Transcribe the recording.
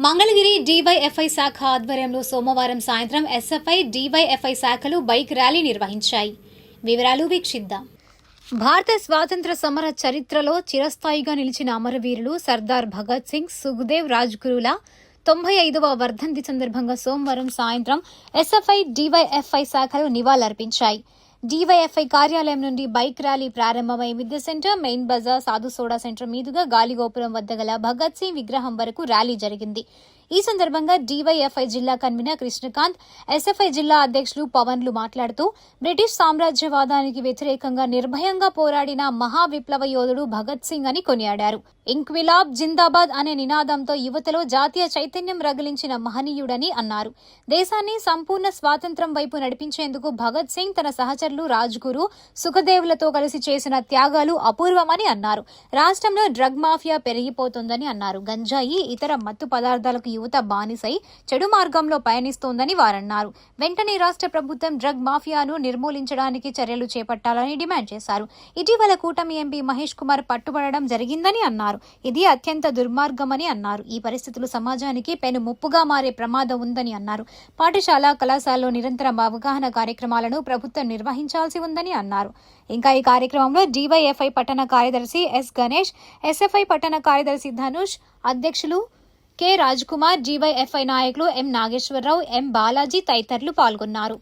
Mangalagiri DYFI శాఖ ఆధ్వర్యంలో సోమవారం సాయంత్రం ఎస్ఎఫ్ఐ డీవైఎఫ్ఐ శాఖలు బైక్ ర్యాలీ నిర్వహించాయి. వివరాలు వీక్షిద్దాం. భారత స్వాతంత్ర సమర చరిత్రలో చిరస్థాయిగా నిలిచిన అమరవీరులు సర్దార్ భగత్ సింగ్, సుఖ్దేవ్ రాజ్గురుల 95వ వర్ధంతి సందర్భంగా సోమవారం సాయంత్రం ఎస్ఎఫ్ఐ డీవైఎఫ్ఐ శాఖలు నివాళులర్పించాయి. డీవైఎఫ్ఐ కార్యాలయం నుండి బైక్ ర్యాలీ ప్రారంభమై మిద్దె సెంటర్, మెయిన్ బజార్, సాధు సోడా సెంటర్ మీదుగా గాలిగోపురం వద్ద గల భగత్ సింగ్ విగ్రహం వరకు ర్యాలీ జరిగింది. ఈ సందర్భంగా డీవైఎఫ్ఐ జిల్లా కన్వీనర్ కృష్ణకాంత్, ఎస్ఎఫ్ఐ జిల్లా అధ్యక్షులు పవన్లు మాట్లాడుతూ బ్రిటిష్ సామ్రాజ్యవాదానికి వ్యతిరేకంగా నిర్భయంగా పోరాడిన మహా విప్లవ యోధుడు భగత్ సింగ్ అని కొనియాడారు. ఇంక్విలాబ్ జిందాబాద్ అనే నినాదంతో యువతలో జాతీయ చైతన్యం రగిలించిన మహనీయుడని అన్నారు. దేశాన్ని సంపూర్ణ స్వాతంత్ర్యం వైపు నడిపించేందుకు భగత్ సింగ్ తన సహచరులు రాజ్గురు, సుఖదేవ్లతో కలిసి చేసిన త్యాగాలు అపూర్వమని అన్నారు. రాష్ట్రంలో డ్రగ్ మాఫియా పెరిగిపోతోందని అన్నారు. గంజాయి, ఇతర మత్తు పదార్థాలకు యువత బానిసై చెడు మార్గంలో పయనిస్తోందని వారన్నారు. వెంటనే రాష్ట్ర ప్రభుత్వం డ్రగ్ మాఫియాను నిర్మూలించడానికి చర్యలు చేపట్టాలని డిమాండ్ చేశారు. ఇటీవల కూటమి ఎంపీ మహేష్ కుమార్ పట్టుబడడం జరిగిందని అన్నారు. ఇది అత్యంత దుర్మార్గమని అన్నారు. ఈ పరిస్థితులు సమాజానికి పెను ముప్పుగా మారే ప్రమాదం ఉందని అన్నారు. పాఠశాల, కళాశాలలో నిరంతరం అవగాహన కార్యక్రమాలను ప్రభుత్వం నిర్వహించాల్సి ఉందని అన్నారు. ఇంకా ఈ కార్యక్రమంలో డీవైఎఫ్ఐ పట్టణ కార్యదర్శి ఎస్ గణేష్, ఎస్ఎఫ్ఐ పట్టణ కార్యదర్శి ధనుష్, అధ్యక్షులు కె రాజ్ కుమార్, డీవైఎఫ్ఐ నాయకులు ఎం నాగేశ్వరరావు, ఎం బాలాజీ తదితరులు పాల్గొన్నారు.